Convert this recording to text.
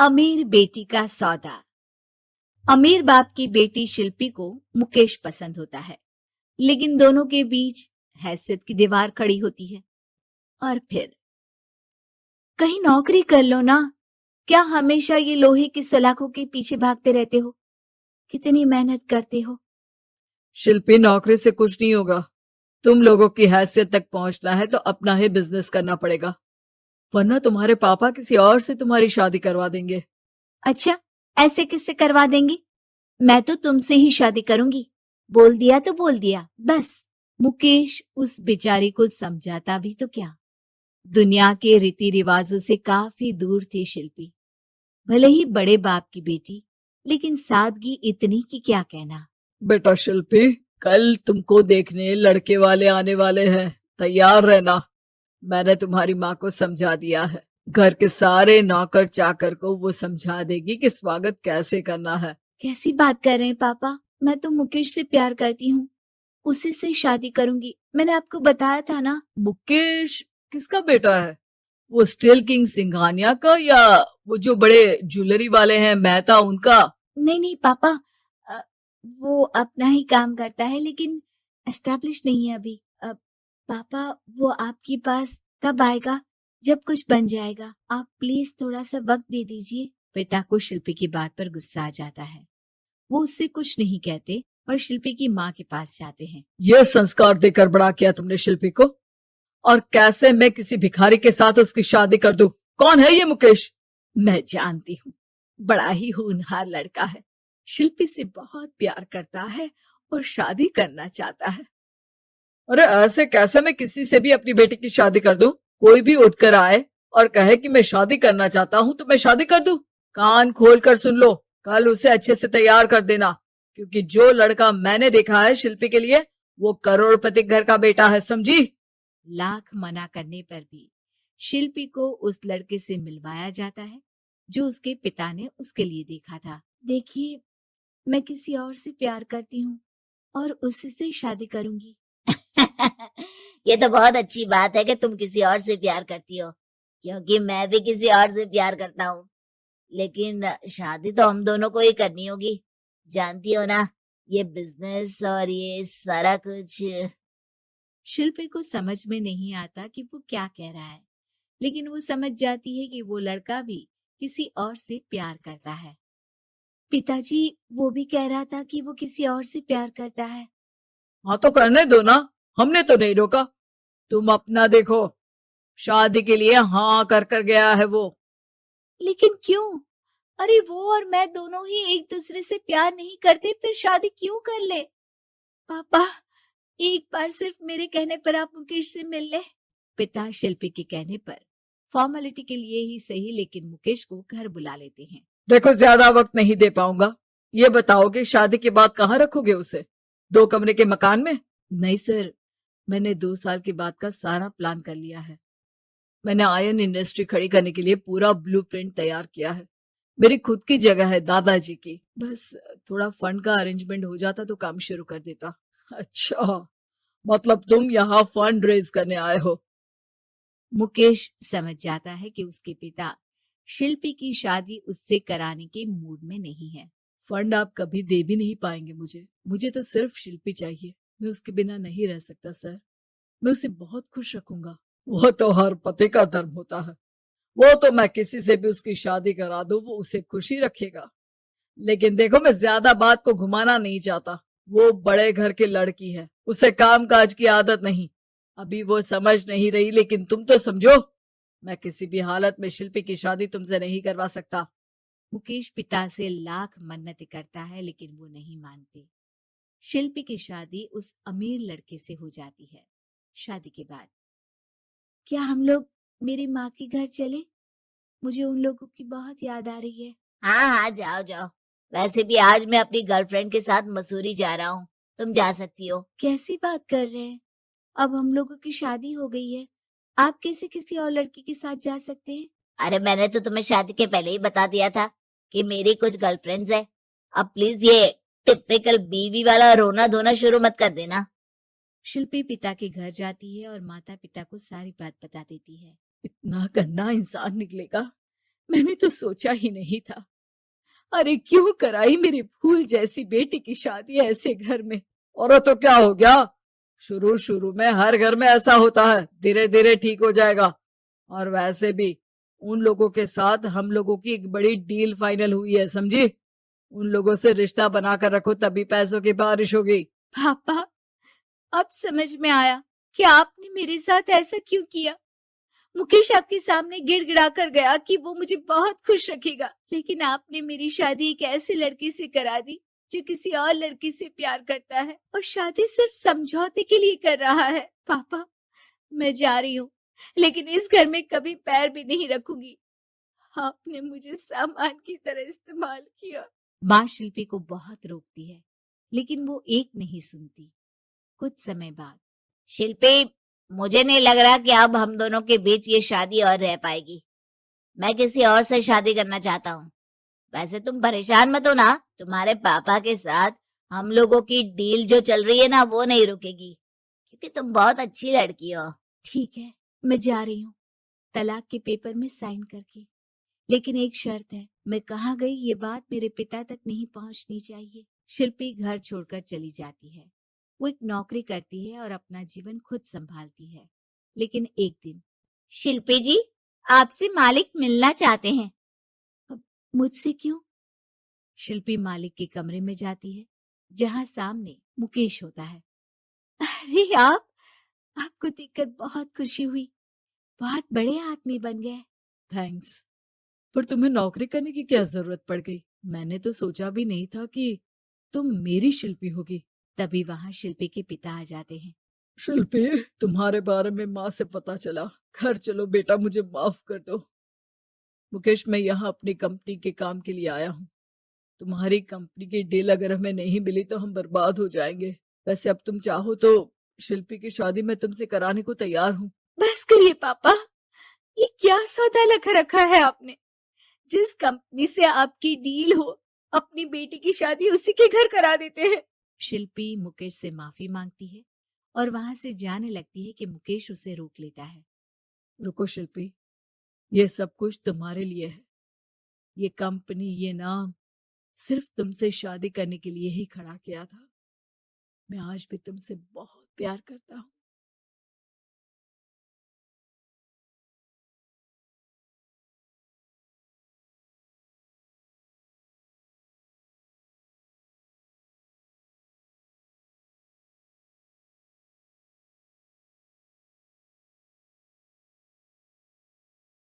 अमीर बेटी का सौदा। अमीर बाप की बेटी शिल्पी को मुकेश पसंद होता है, लेकिन दोनों के बीच हैसियत की दीवार खड़ी होती है। और फिर कहीं नौकरी कर लो ना, क्या हमेशा ये लोहे की सलाखों के पीछे भागते रहते हो? कितनी मेहनत करते हो। शिल्पी, नौकरी से कुछ नहीं होगा। तुम लोगों की हैसियत तक पहुंचना है तो अपना ही बिजनेस करना पड़ेगा, वरना तुम्हारे पापा किसी और से तुम्हारी शादी करवा देंगे। अच्छा, ऐसे किससे करवा देंगी? मैं तो तुमसे ही शादी करूंगी। बोल दिया तो बोल दिया, बस। मुकेश उस बेचारी को समझाता भी तो क्या। दुनिया के रीति रिवाजों से काफी दूर थी शिल्पी। भले ही बड़े बाप की बेटी, लेकिन सादगी इतनी कि क्या कहना। बेटा शिल्पी, कल तुमको देखने लड़के वाले आने वाले हैं, तैयार रहना। मैंने तुम्हारी माँ को समझा दिया है। घर के सारे नौकर चाकर को वो समझा देगी कि स्वागत कैसे करना है। कैसी बात कर रहे हैं पापा? मैं तो मुकेश से प्यार करती हूँ, उसी से शादी करूंगी। मैंने आपको बताया था ना। मुकेश किसका बेटा है? वो स्टील किंग सिंघानिया का, या वो जो बड़े ज्वेलरी वाले हैं मेहता, उनका? नहीं नहीं पापा, अ, वो अपना ही काम करता है, लेकिन एस्टेब्लिश नहीं है अभी। पापा, वो आपके पास तब आएगा जब कुछ बन जाएगा। आप प्लीज थोड़ा सा वक्त दे दीजिए। पिता को शिल्पी की बात पर गुस्सा आ जाता है। वो उससे कुछ नहीं कहते और शिल्पी की माँ के पास जाते हैं। ये संस्कार देकर बड़ा किया तुमने शिल्पी को, और कैसे मैं किसी भिखारी के साथ उसकी शादी कर दूं? कौन है ये मुकेश? मैं जानती हूँ, बड़ा ही होनहार लड़का है। शिल्पी से बहुत प्यार करता है और शादी करना चाहता है। अरे ऐसे कैसे मैं किसी से भी अपनी बेटी की शादी कर दूं? कोई भी उठकर आए और कहे कि मैं शादी करना चाहता हूं तो मैं शादी कर दूं? कान खोल कर सुन लो, कल उसे अच्छे से तैयार कर देना, क्योंकि जो लड़का मैंने देखा है शिल्पी के लिए, वो करोड़पति घर का बेटा है, समझी? लाख मना करने पर भी शिल्पी को उस लड़के से मिलवाया जाता है जो उसके पिता ने उसके लिए देखा था। देखिए, मैं किसी और से प्यार करती हूँ और उसी से शादी करूंगी। ये तो बहुत अच्छी बात है कि तुम किसी और से प्यार करती हो, क्योंकि मैं भी किसी और से प्यार करता हूँ। लेकिन शादी तो हम दोनों को ही करनी होगी, जानती हो ना, ये बिजनेस और ये सारा कुछ। शिल्पी को समझ में नहीं आता कि वो क्या कह रहा है, लेकिन वो समझ जाती है कि वो लड़का भी किसी और से प्यार करता है। पिताजी, वो भी कह रहा था कि वो किसी और से प्यार करता है। हाँ तो करने दो ना, हमने तो नहीं रोका। तुम अपना देखो, शादी के लिए हाँ कर कर गया है वो। लेकिन क्यों? अरे वो और मैं दोनों ही एक दूसरे से प्यार नहीं करते, फिर शादी क्यों कर ले? पापा, एक बार सिर्फ मेरे कहने पर आप मुकेश से मिल ले। पिता शिल्पी के कहने पर फॉर्मेलिटी के लिए ही सही, लेकिन मुकेश को घर बुला लेते हैं। देखो, ज्यादा वक्त नहीं दे पाऊंगा। ये बताओ कि शादी के बाद कहाँ रखोगे उसे? 2 कमरे के मकान में? नहीं सर, मैंने 2 साल के बाद का सारा प्लान कर लिया है। मैंने आयरन इंडस्ट्री खड़ी करने के लिए पूरा ब्लूप्रिंट तैयार किया है। मेरी खुद की जगह है दादाजी की। बस थोड़ा फंड का अरेंजमेंट हो जाता तो काम शुरू कर देता। अच्छा, मतलब तुम यहाँ फंड रेज करने आए हो? मुकेश समझ जाता है कि उसके पिता शिल्पी की शादी उससे कराने के मूड में नहीं है। फंड आप कभी दे भी नहीं पाएंगे मुझे तो सिर्फ शिल्पी चाहिए। मैं उसके बिना नहीं रह सकता सर। मैं उसे बहुत खुश रखूंगा। वो तो हर पति का धर्म होता है। वो तो मैं किसी से भी उसकी शादी करा दूं, वो उसे खुशी रखेगा। लेकिन देखो, मैं ज्यादा बात को घुमाना नहीं चाहता। वो बड़े घर की लड़की है, उसे काम काज की आदत नहीं। अभी वो समझ नहीं रही, लेकिन तुम तो समझो। मैं किसी भी हालत में शिल्पी की शादी तुमसे नहीं करवा सकता। मुकेश पिता से लाख मन्नतें करता है, लेकिन वो नहीं मानते। शिल्पी की शादी उस अमीर लड़के से हो जाती है। शादी के बाद क्या हम लोग मेरी माँ के घर चले? मुझे उन लोगों की बहुत याद आ रही है। हाँ हाँ, जाओ जाओ। वैसे भी आज मैं अपनी गर्लफ्रेंड के साथ मसूरी जा रहा हूँ, तुम जा सकती हो। कैसी बात कर रहे हैं? अब हम लोगों की शादी हो गई है, आप कैसे किसी और लड़की के साथ जा सकते हैं? अरे मैंने तो तुम्हें शादी के पहले ही बता दिया था कि मेरी कुछ गर्लफ्रेंड्स है। अब प्लीज ये टिपिकल बीवी वाला रोना धोना शुरू मत कर देना। शिल्पी पिता के घर जाती है और माता पिता को सारी बात बता देती है। इतना गंदा इंसान निकलेगा, मैंने तो सोचा ही नहीं था। अरे क्यों कराई मेरी फूल जैसी बेटी की शादी ऐसे घर में। और तो क्या हो गया, शुरू शुरू में हर घर में ऐसा होता है, धीरे धीरे ठीक हो जाएगा। और वैसे भी उन लोगों के साथ हम लोगों की एक बड़ी डील फाइनल हुई है, समझी। उन लोगों से रिश्ता बनाकर रखो, तभी पैसों की बारिश होगी। पापा, अब समझ में आया कि आपने मेरे साथ ऐसा क्यों किया। मुकेश आपके सामने गिड़गिड़ा कर गया कि वो मुझे बहुत खुश रखेगा, लेकिन आपने मेरी शादी एक ऐसे लड़के से करा दी जो किसी और लड़की से प्यार करता है और शादी सिर्फ समझौते के लिए कर रहा है। पापा, मैं जा रही हूँ, लेकिन इस घर में कभी पैर भी नहीं रखूंगी। आपने मुझे सामान की तरह इस्तेमाल किया। माँ शिल्पी को बहुत रोकती है, लेकिन वो एक नहीं सुनती। कुछ समय बाद, शिल्पी, मुझे नहीं लग रहा कि अब हम दोनों के बीच ये शादी और रह पाएगी। मैं किसी और से शादी करना चाहता हूँ। वैसे तुम परेशान मत हो ना, तुम्हारे पापा के साथ हम लोगों की डील जो चल रही है ना, वो नहीं रुकेगी, क्योंकि तुम बहुत अच्छी लड़की हो। ठीक है, मैं जा रही हूँ, तलाक के पेपर में साइन करके। लेकिन एक शर्त है, मैं कहाँ गई ये बात मेरे पिता तक नहीं पहुंचनी चाहिए। शिल्पी घर छोड़कर चली जाती है। वो एक नौकरी करती है और अपना जीवन खुद संभालती है। लेकिन एक दिन, शिल्पी जी, आपसे मालिक मिलना चाहते हैं। अब मुझसे क्यों? शिल्पी मालिक के कमरे में जाती है, जहां सामने मुकेश होता है। अरे आपको देखकर बहुत खुशी हुई, बहुत बड़े आदमी बन गए। थैंक्स, पर तुम्हें नौकरी करने की क्या जरूरत पड़ गई। मैंने तो सोचा भी नहीं था कि तुम मेरी शिल्पी होगी। तभी वहां शिल्पी के पिता आ जाते हैं। शिल्पी, तुम्हारे बारे में माँ से पता चला। घर चलो बेटा, मुझे माफ कर दो। मुकेश, मैं यहाँ अपनी कंपनी के काम के लिए आया हूँ। तुम्हारी कंपनी की डील अगर हमें नहीं मिली तो हम बर्बाद हो जाएंगे। वैसे अब तुम चाहो तो शिल्पी की शादी मैं तुमसे कराने को तैयार हूँ। बस करिए पापा, ये क्या सौदा लगा रखा है आपने। जिस कंपनी से आपकी डील हो, अपनी बेटी की शादी उसी के घर करा देते हैं। शिल्पी मुकेश से माफी मांगती है और वहां से जाने लगती है कि मुकेश उसे रोक लेता है। रुको शिल्पी, ये सब कुछ तुम्हारे लिए है। ये कंपनी, ये नाम सिर्फ तुमसे शादी करने के लिए ही खड़ा किया था। मैं आज भी तुमसे बहुत प्यार करता हूँ।